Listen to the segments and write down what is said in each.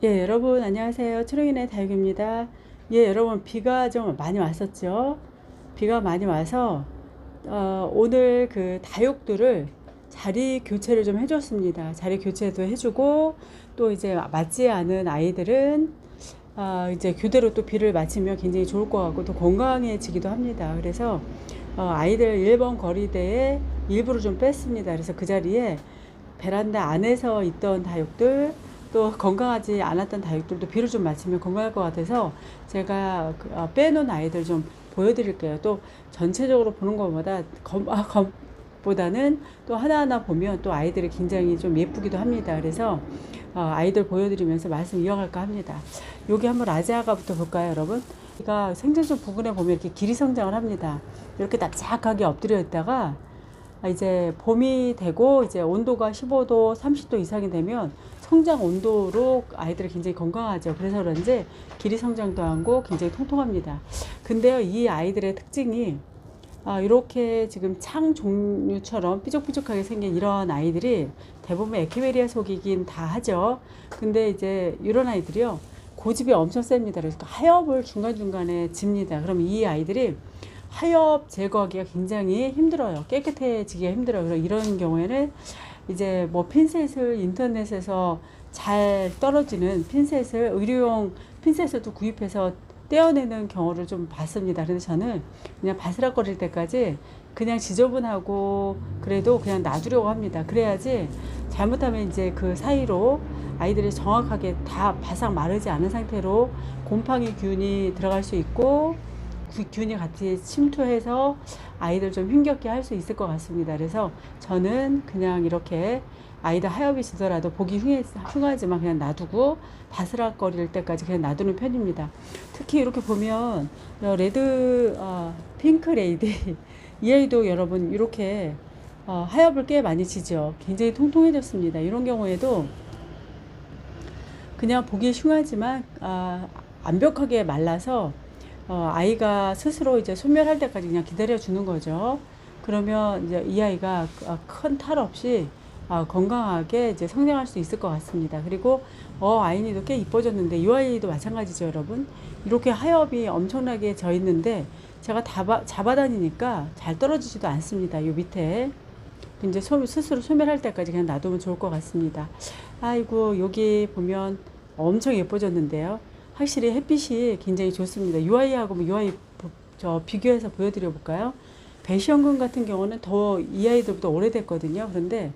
예, 여러분 안녕하세요. 초롱이네 다육입니다. 예, 여러분 비가 좀 많이 왔었죠. 비가 많이 와서 오늘 그 다육들을 자리 교체를 좀 해줬습니다. 자리 교체도 해주고 또 이제 맞지 않은 아이들은 이제 교대로 또 비를 맞으면 굉장히 좋을 것 같고 또 건강해지기도 합니다. 그래서 아이들 1번 거리대에 일부러 좀 뺐습니다. 그래서 그 자리에 베란다 안에서 있던 다육들 또 건강하지 않았던 다육들도 비를 좀 맞으면 건강할 것 같아서 제가 빼놓은 아이들 좀 보여드릴게요. 또 전체적으로 보는 것보다 검보다는 또 하나하나 보면 또 아이들이 굉장히 좀 예쁘기도 합니다. 그래서 아이들 보여드리면서 말씀 이어갈까 합니다. 여기 한번 라지아가부터 볼까요, 여러분? 얘가 생장점 부근에 보면 이렇게 길이 성장을 합니다. 이렇게 납작하게 엎드려 있다가 이제 봄이 되고 이제 온도가 15도, 30도 이상이 되면 성장 온도로 아이들이 굉장히 건강하죠. 그래서 그런지 길이 성장도 하고 굉장히 통통합니다. 근데요, 이 아이들의 특징이 이렇게 지금 창 종류처럼 삐죽삐죽하게 생긴 이런 아이들이 대부분 에케베리아 속이긴 다 하죠. 근데 이제 이런 아이들이요, 고집이 엄청 셉니다. 그래서 하엽을 중간중간에 집니다. 그럼 이 아이들이 하엽 제거하기가 굉장히 힘들어요. 깨끗해지기가 힘들어요. 그래서 이런 경우에는 이제 뭐 핀셋을 인터넷에서 잘 떨어지는 핀셋을 의료용 핀셋을 또 구입해서 떼어내는 경우를 좀 봤습니다. 그래서 저는 그냥 바스락거릴 때까지 그냥 지저분하고 그래도 그냥 놔두려고 합니다. 그래야지 잘못하면 이제 그 사이로 아이들이 정확하게 다 바싹 마르지 않은 상태로 곰팡이 균이 들어갈 수 있고 균이 같이 침투해서 아이들 좀 힘겹게 할 수 있을 것 같습니다. 그래서 저는 그냥 이렇게 아이들 하엽이 지더라도 보기 흉하지만 그냥 놔두고 바스락거릴 때까지 그냥 놔두는 편입니다. 특히 이렇게 보면 레드 핑크 레이디 이 아이도 여러분 이렇게 하엽을 꽤 많이 지죠. 굉장히 통통해졌습니다. 이런 경우에도 그냥 보기 흉하지만 완벽하게 말라서 아이가 스스로 이제 소멸할 때까지 그냥 기다려 주는 거죠. 그러면 이제 이 아이가 큰 탈 없이 건강하게 이제 성장할 수 있을 것 같습니다. 그리고 아이니도 꽤 이뻐졌는데 이 아이도 마찬가지죠, 여러분. 이렇게 하엽이 엄청나게 져 있는데 제가 잡아다니니까 잘 떨어지지도 않습니다. 요 밑에 이제 스스로 소멸할 때까지 그냥 놔두면 좋을 것 같습니다. 아이고, 여기 보면 엄청 예뻐졌는데요. 확실히 햇빛이 굉장히 좋습니다. UI하고 UI 저 비교해서 보여드려 볼까요? 배시연금 같은 경우는 더 이 아이들보다 오래됐거든요. 그런데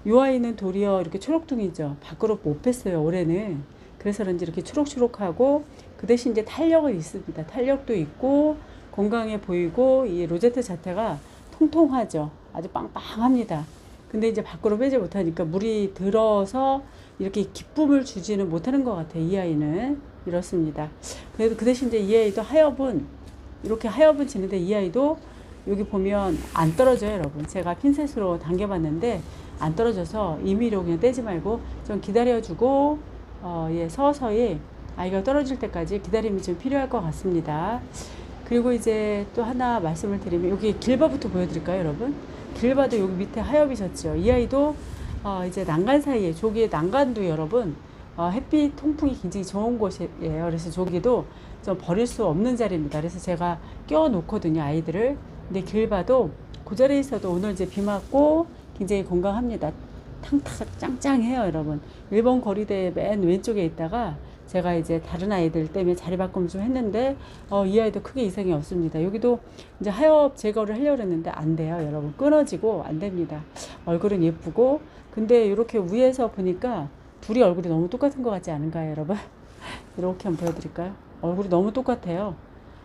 UI는 도리어 이렇게 초록둥이죠. 밖으로 못 뺐어요, 올해는. 그래서 그런지 이렇게 초록초록하고 그 대신 이제 탄력은 있습니다. 탄력도 있고 건강해 보이고 이 로제트 자체가 통통하죠. 아주 빵빵합니다. 근데 이제 밖으로 빼지 못하니까 물이 들어서 이렇게 기쁨을 주지는 못하는 것 같아요. 이 아이는 이렇습니다. 그래도 그 대신 이제 이 아이도 하엽은 이렇게 하엽은 지는데 이 아이도 여기 보면 안 떨어져요, 여러분. 제가 핀셋으로 당겨봤는데 안 떨어져서 임의로 그냥 떼지 말고 좀 기다려주고 예, 서서히 아이가 떨어질 때까지 기다림이 좀 필요할 것 같습니다. 그리고 이제 또 하나 말씀을 드리면 여기 길바부터 보여드릴까요, 여러분? 길바도 여기 밑에 하엽이 졌죠. 이 아이도 이제 난간 사이에 조기에 난간도 여러분 햇빛 통풍이 굉장히 좋은 곳이에요. 그래서 조기도 좀 버릴 수 없는 자리입니다. 그래서 제가 껴 놓거든요, 아이들을. 근데 길바도 그 자리에 있어도 오늘 이제 비 맞고 굉장히 건강합니다. 탕탁 짱짱해요, 여러분. 1번 거리대 맨 왼쪽에 있다가 제가 이제 다른 아이들 때문에 자리 바꿈 좀 했는데 이 아이도 크게 이상이 없습니다. 여기도 이제 하엽 제거를 하려고 했는데 안 돼요, 여러분. 끊어지고 안 됩니다. 얼굴은 예쁘고 근데 이렇게 위에서 보니까 둘이 얼굴이 너무 똑같은 것 같지 않은가요, 여러분? 이렇게 한번 보여드릴까요? 얼굴이 너무 똑같아요.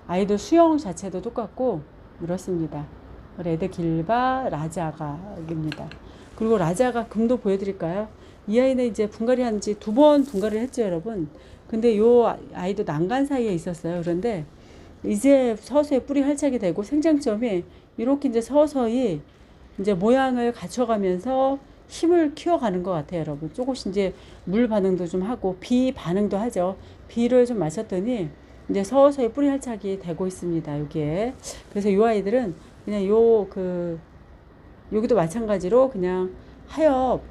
아이들 수영 자체도 똑같고 이렇습니다. 레드 길바 라자가입니다. 그리고 라자가 금도 보여드릴까요? 이 아이는 이제 분갈이 한지 2번 분갈이를 했죠, 여러분. 근데 요 아이도 난간 사이에 있었어요. 그런데 이제 서서히 뿌리 활착이 되고 생장점이 이렇게 이제 서서히 이제 모양을 갖춰가면서 힘을 키워가는 것 같아요, 여러분. 조금씩 이제 물 반응도 좀 하고 비 반응도 하죠. 비를 좀 마셨더니 이제 서서히 뿌리 활착이 되고 있습니다, 여기에. 그래서 이 아이들은 그냥 여기도 마찬가지로 그냥 하엽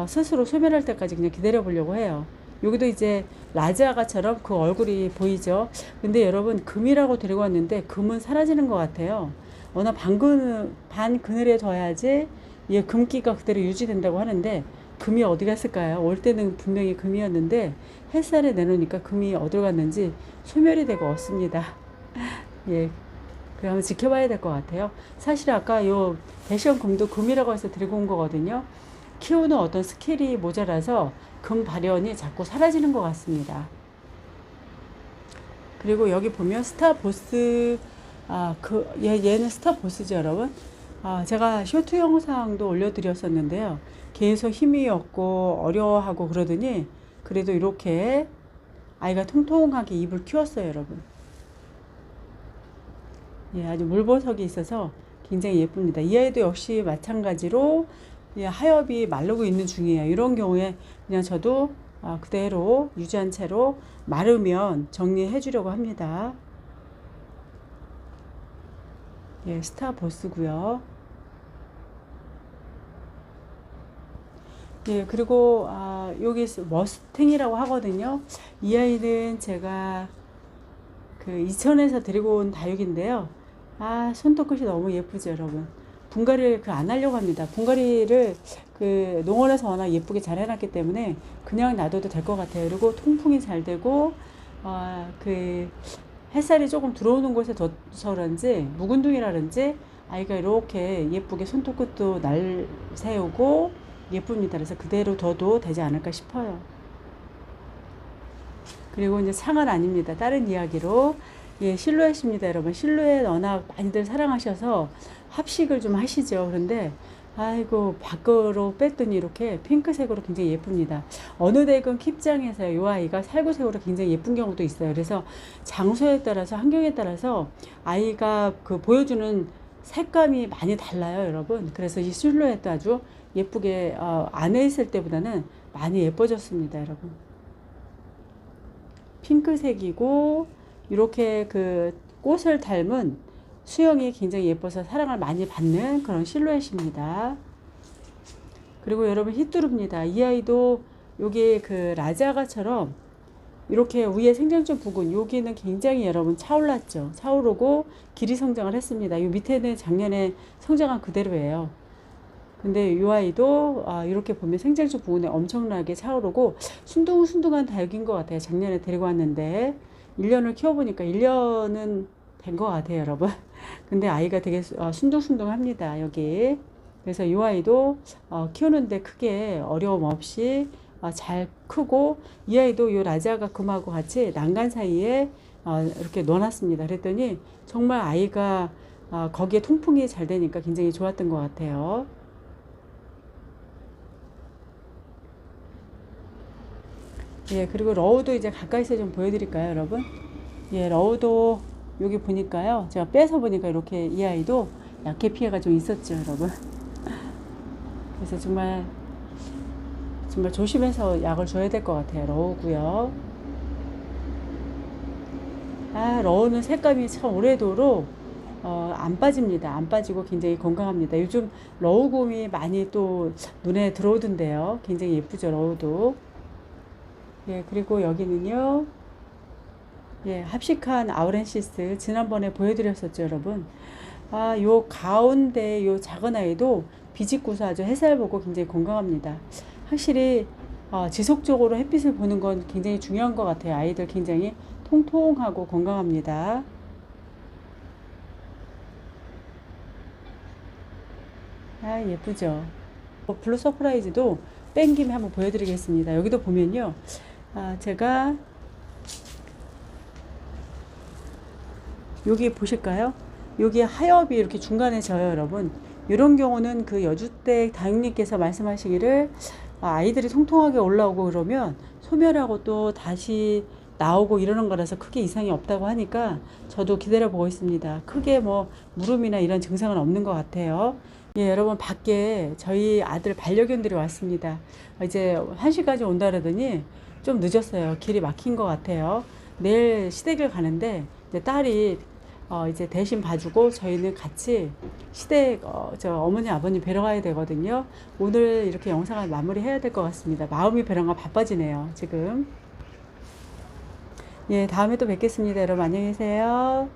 스스로 소멸할 때까지 그냥 기다려 보려고 해요. 여기도 이제 라자가처럼 그 얼굴이 보이죠. 근데 여러분 금이라고 데리고 왔는데 금은 사라지는 것 같아요. 워낙 반그늘에 둬야지 이 금기가 그대로 유지된다고 하는데 금이 어디 갔을까요? 올 때는 분명히 금이었는데 햇살에 내놓으니까 금이 어디로 갔는지 소멸이 되고 없습니다. 예, 그 한번 지켜봐야 될 것 같아요. 사실 아까 요 대시온 금도 금이라고 해서 들고 온 거거든요. 키우는 어떤 스킬이 모자라서 금 발현이 자꾸 사라지는 것 같습니다. 그리고 여기 보면 스타 보스, 얘는 스타 보스죠, 여러분. 제가 쇼트 영상도 올려드렸었는데요. 계속 힘이 없고 어려워하고 그러더니 그래도 이렇게 아이가 통통하게 입을 키웠어요, 여러분. 예, 아주 물보석이 있어서 굉장히 예쁩니다. 이 아이도 역시 마찬가지로 예, 하엽이 마르고 있는 중이에요. 이런 경우에 그냥 저도 그대로 유지한 채로 마르면 정리해 주려고 합니다. 예, 스타 보스고요. 예, 그리고 여기 머스탱이라고 하거든요. 이 아이는 제가 그 이천에서 데리고 온 다육인데요. 손톱끝이 너무 예쁘죠, 여러분. 분갈이를 안 하려고 합니다. 분갈이를 그 농원에서 워낙 예쁘게 잘 해놨기 때문에 그냥 놔둬도 될 것 같아요. 그리고 통풍이 잘 되고 그 햇살이 조금 들어오는 곳에 둬서 그런지 묵은둥이라든지 아이가 이렇게 예쁘게 손톱끝도 날 세우고 예쁩니다. 그래서 그대로 둬도 되지 않을까 싶어요. 그리고 이제 상은 아닙니다. 다른 이야기로 예, 실루엣입니다, 여러분. 실루엣 워낙 많이들 사랑하셔서 합식을 좀 하시죠. 그런데 아이고 밖으로 뺐더니 이렇게 핑크색으로 굉장히 예쁩니다. 어느 댁은 킵장에서 이 아이가 살구색으로 굉장히 예쁜 경우도 있어요. 그래서 장소에 따라서 환경에 따라서 아이가 그 보여주는 색감이 많이 달라요, 여러분. 그래서 이 실루엣도 아주 예쁘게 안에 있을 때보다는 많이 예뻐졌습니다, 여러분. 핑크색이고 이렇게 그 꽃을 닮은 수영이 굉장히 예뻐서 사랑을 많이 받는 그런 실루엣입니다. 그리고 여러분 히뚜루입니다. 이 아이도 여기 그 라자가처럼 이렇게 위에 생장점 부분 여기는 굉장히 여러분 차올랐죠. 차오르고 길이 성장을 했습니다. 이 밑에는 작년에 성장한 그대로예요. 근데 이 아이도 이렇게 보면 생장점 부분에 엄청나게 차오르고 순둥순둥한 다육인 것 같아요. 작년에 데리고 왔는데 1년을 키워보니까 1년은 된 것 같아요, 여러분. 근데 아이가 되게 순둥순둥합니다, 여기. 그래서 이 아이도 키우는데 크게 어려움 없이 잘 크고, 이 아이도 이 라자가 금하고 같이 난간 사이에 이렇게 넣어놨습니다. 그랬더니 정말 아이가 거기에 통풍이 잘 되니까 굉장히 좋았던 것 같아요. 예, 그리고 러우도 이제 가까이서 좀 보여드릴까요, 여러분? 예, 러우도 여기 보니까요. 제가 빼서 보니까 이렇게 이 아이도 약해 피해가 좀 있었죠, 여러분. 그래서 정말 조심해서 약을 줘야 될 것 같아요. 러우고요. 러우는 색감이 참 오래도록 안 빠집니다. 안 빠지고 굉장히 건강합니다. 요즘 러우곰이 많이 또 눈에 들어오던데요. 굉장히 예쁘죠, 러우도. 예, 그리고 여기는요. 예, 합식한 아우렌시스 지난번에 보여드렸었죠, 여러분. 요 가운데 요 작은 아이도 비집고서 아주 햇살 보고 굉장히 건강합니다. 확실히 지속적으로 햇빛을 보는 건 굉장히 중요한 것 같아요. 아이들 굉장히 통통하고 건강합니다. 예쁘죠. 블루 서프라이즈도 뺀 김에 한번 보여드리겠습니다. 여기도 보면요. 제가 여기 보실까요? 여기 하엽이 이렇게 중간에 져요, 여러분. 이런 경우는 그 여주댁 다육님께서 말씀하시기를 아이들이 통통하게 올라오고 그러면 소멸하고 또 다시 나오고 이러는 거라서 크게 이상이 없다고 하니까 저도 기다려 보고 있습니다. 크게 뭐 무름이나 이런 증상은 없는 것 같아요. 예, 여러분 밖에 저희 아들 반려견들이 왔습니다. 이제 1시까지 온다 그러더니 좀 늦었어요. 길이 막힌 것 같아요. 내일 시댁을 가는데 이제 딸이 이제 대신 봐주고 저희는 같이 시댁 저 어머니 아버님 뵈러 가야 되거든요. 오늘 이렇게 영상을 마무리해야 될 것 같습니다. 마음이 벼랑가 바빠지네요 지금. 예, 다음에 또 뵙겠습니다. 여러분 안녕히 계세요.